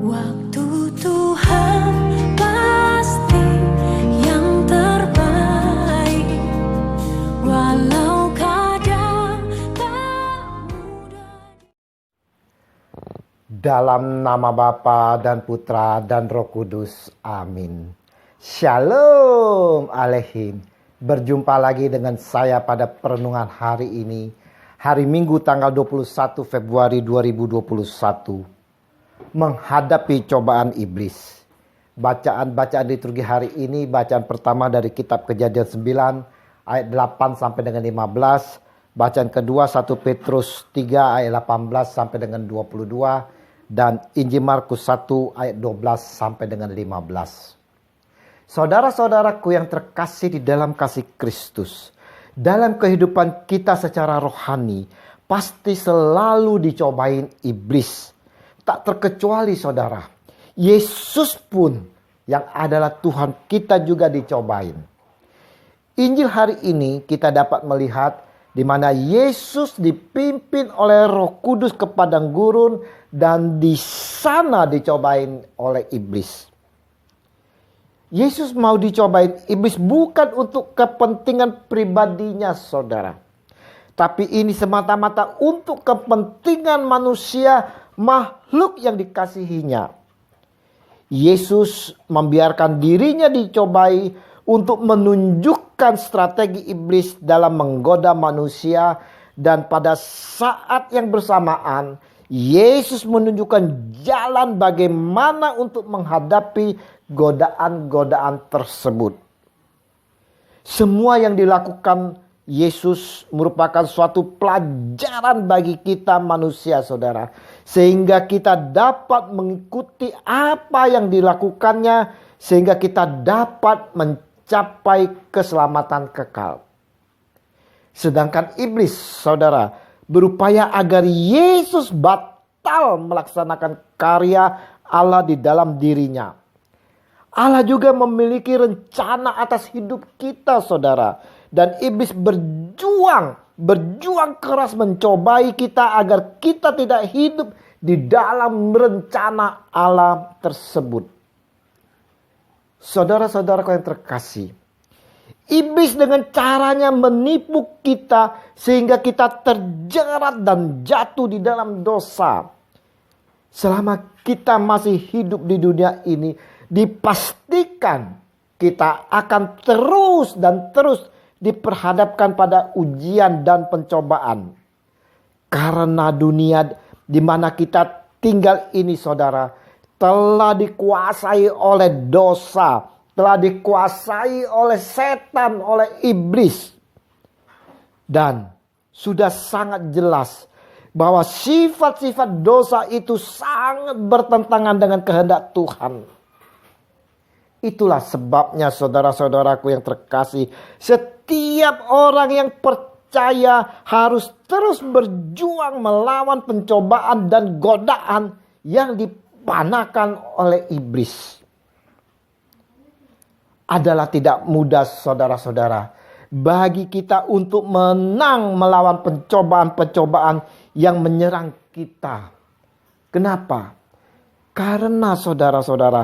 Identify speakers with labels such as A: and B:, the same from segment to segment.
A: Waktu Tuhan pasti yang terbaik, walau kadang tak mudah.
B: Dalam nama Bapa dan Putra dan Roh Kudus. Amin. Shalom Aleihim. Berjumpa lagi dengan saya pada perenungan hari ini. Hari Minggu tanggal 21 Februari 2021. Menghadapi cobaan iblis. Bacaan liturgi hari ini, bacaan pertama dari kitab Kejadian 9 ayat 8 sampai dengan 15. Bacaan kedua 1 Petrus 3 ayat 18 sampai dengan 22. Dan Injil Markus 1 ayat 12 sampai dengan 15. Saudara-saudaraku yang terkasih di dalam kasih Kristus, dalam kehidupan kita secara rohani pasti selalu dicobain iblis. Tak terkecuali saudara, Yesus pun yang adalah Tuhan kita juga dicobain. Injil hari ini kita dapat melihat di mana Yesus dipimpin oleh Roh Kudus ke padang gurun dan di sana dicobain oleh iblis. Yesus mau dicobain iblis bukan untuk kepentingan pribadinya saudara. Tapi ini semata-mata untuk kepentingan manusia, makhluk yang dikasihinya. Yesus membiarkan dirinya dicobai untuk menunjukkan strategi iblis dalam menggoda manusia. Dan pada saat yang bersamaan, Yesus menunjukkan jalan bagaimana untuk menghadapi godaan-godaan tersebut. Semua yang dilakukan Yesus merupakan suatu pelajaran bagi kita manusia saudara. Sehingga kita dapat mengikuti apa yang dilakukannya. Sehingga kita dapat mencapai keselamatan kekal. Sedangkan iblis saudara berupaya agar Yesus batal melaksanakan karya Allah di dalam dirinya. Allah juga memiliki rencana atas hidup kita saudara. Dan iblis berjuang keras mencobai kita agar kita tidak hidup di dalam rencana Allah tersebut. Saudara-saudaraku yang terkasih, iblis dengan caranya menipu kita sehingga kita terjerat dan jatuh di dalam dosa. Selama kita masih hidup di dunia ini, dipastikan kita akan terus diperhadapkan pada ujian dan pencobaan. Karena dunia di mana kita tinggal ini saudara telah dikuasai oleh dosa, telah dikuasai oleh setan, oleh iblis. Dan sudah sangat jelas bahwa sifat-sifat dosa itu sangat bertentangan dengan kehendak Tuhan. Itulah sebabnya saudara-saudaraku yang terkasih, setiap orang yang percaya harus terus berjuang melawan pencobaan dan godaan yang dipanakan oleh iblis. Adalah tidak mudah saudara-saudara bagi kita untuk menang melawan pencobaan-pencobaan yang menyerang kita. Kenapa? Karena saudara-saudara,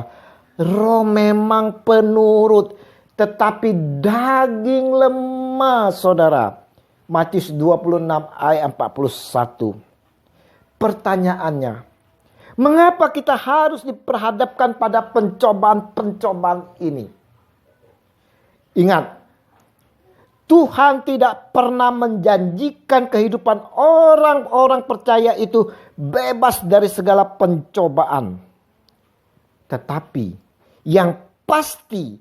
B: roh memang penurut, tetapi daging lemah saudara. Matius 26 ayat 41. Pertanyaannya, mengapa kita harus diperhadapkan pada pencobaan-pencobaan ini? Ingat, Tuhan tidak pernah menjanjikan kehidupan orang-orang percaya itu bebas dari segala pencobaan. Tetapi yang pasti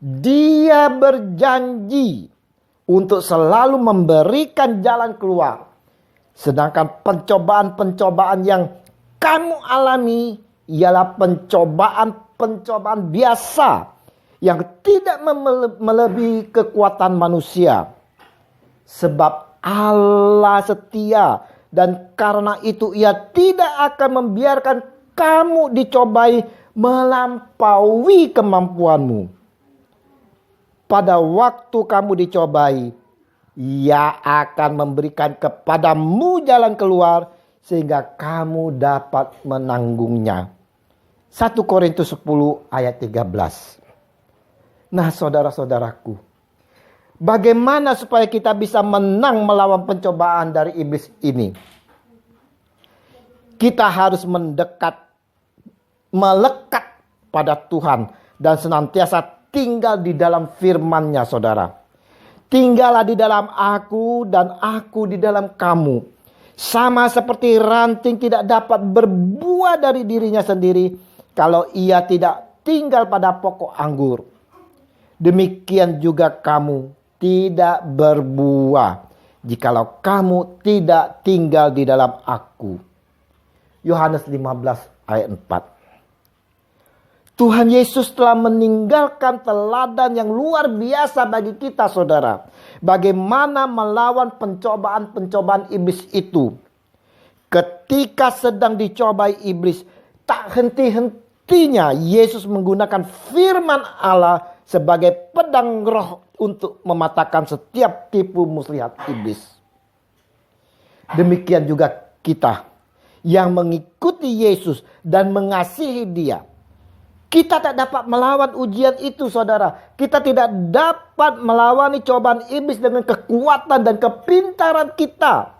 B: Dia berjanji untuk selalu memberikan jalan keluar. Sedangkan pencobaan-pencobaan yang kamu alami ialah pencobaan-pencobaan biasa yang tidak melebihi kekuatan manusia. Sebab Allah setia dan karena itu Ia tidak akan membiarkan kamu dicobai melampaui kemampuanmu. Pada waktu kamu dicobai, Ia akan memberikan kepadamu jalan keluar sehingga kamu dapat menanggungnya. 1 Korintus 10 ayat 13. Nah, saudara-saudaraku, bagaimana supaya kita bisa menang melawan pencobaan dari iblis ini? Kita harus melekat pada Tuhan dan senantiasa tinggal di dalam firman-Nya, saudara. Tinggallah di dalam aku dan aku di dalam kamu. Sama seperti ranting tidak dapat berbuah dari dirinya sendiri kalau ia tidak tinggal pada pokok anggur. Demikian juga kamu tidak berbuah jikalau kamu tidak tinggal di dalam aku. Yohanes 15 ayat 4. Tuhan Yesus telah meninggalkan teladan yang luar biasa bagi kita, saudara. Bagaimana melawan pencobaan-pencobaan iblis itu. Ketika sedang dicobai iblis, tak henti-hentinya Yesus menggunakan firman Allah sebagai pedang roh untuk mematahkan setiap tipu muslihat iblis. Demikian juga kita yang mengikuti Yesus dan mengasihi Dia. Kita tak dapat melawan ujian itu, saudara. Kita tidak dapat melawani cobaan iblis dengan kekuatan dan kepintaran kita.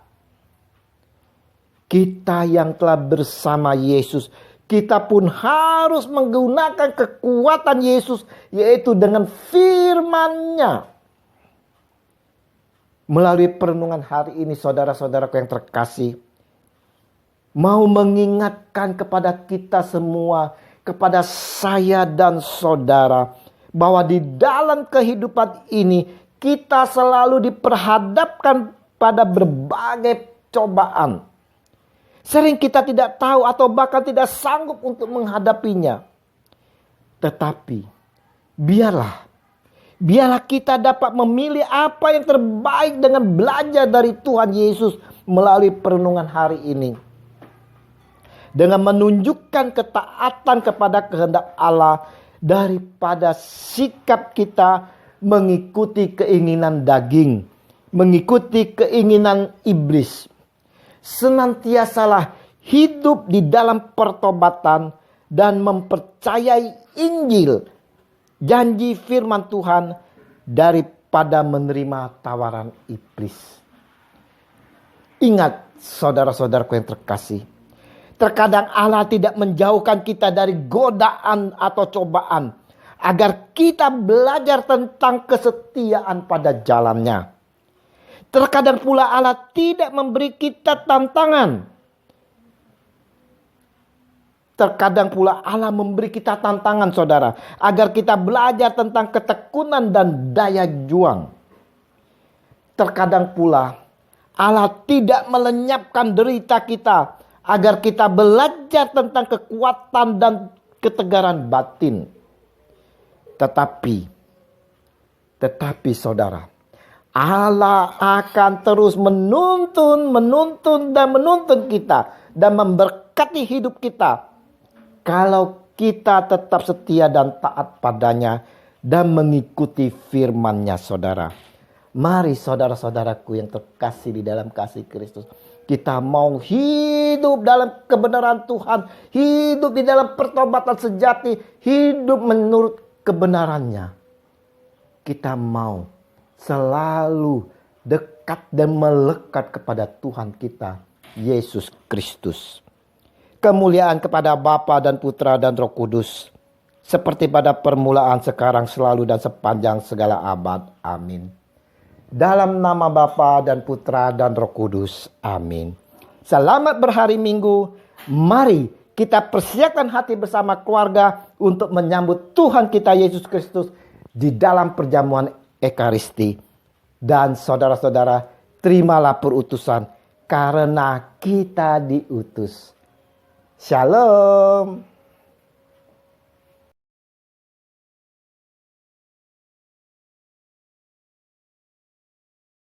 B: Kita yang telah bersama Yesus, kita pun harus menggunakan kekuatan Yesus, yaitu dengan firman-Nya. Melalui perenungan hari ini, saudara-saudaraku yang terkasih, mau mengingatkan kepada kita semua, kepada saya dan saudara, bahwa di dalam kehidupan ini kita selalu diperhadapkan pada berbagai cobaan. Sering kita tidak tahu atau bahkan tidak sanggup untuk menghadapinya. Tetapi biarlah kita dapat memilih apa yang terbaik dengan belajar dari Tuhan Yesus melalui perenungan hari ini. Dengan menunjukkan ketaatan kepada kehendak Allah daripada sikap kita mengikuti keinginan daging, mengikuti keinginan iblis. Senantiasalah hidup di dalam pertobatan dan mempercayai Injil, janji firman Tuhan, daripada menerima tawaran iblis. Ingat, saudara-saudaraku yang terkasih, terkadang Allah tidak menjauhkan kita dari godaan atau cobaan agar kita belajar tentang kesetiaan pada jalannya. Terkadang pula Allah tidak memberi kita tantangan. Terkadang pula Allah memberi kita tantangan, saudara, agar kita belajar tentang ketekunan dan daya juang. Terkadang pula Allah tidak melenyapkan derita kita agar kita belajar tentang kekuatan dan ketegaran batin. Tetapi saudara, Allah akan terus menuntun kita dan memberkati hidup kita kalau kita tetap setia dan taat padanya dan mengikuti firman-Nya, saudara. Mari saudara-saudaraku yang terkasih di dalam kasih Kristus, kita mau hidup dalam kebenaran Tuhan, hidup di dalam pertobatan sejati, hidup menurut kebenarannya. Kita mau selalu dekat dan melekat kepada Tuhan kita, Yesus Kristus. Kemuliaan kepada Bapa dan Putra dan Roh Kudus, seperti pada permulaan, sekarang, selalu, dan sepanjang segala abad. Amin. Dalam nama Bapa dan Putra dan Roh Kudus. Amin. Selamat berhari Minggu. Mari kita persiapkan hati bersama keluarga untuk menyambut Tuhan kita Yesus Kristus di dalam perjamuan Ekaristi. Dan saudara-saudara, terimalah perutusan karena kita diutus. Shalom.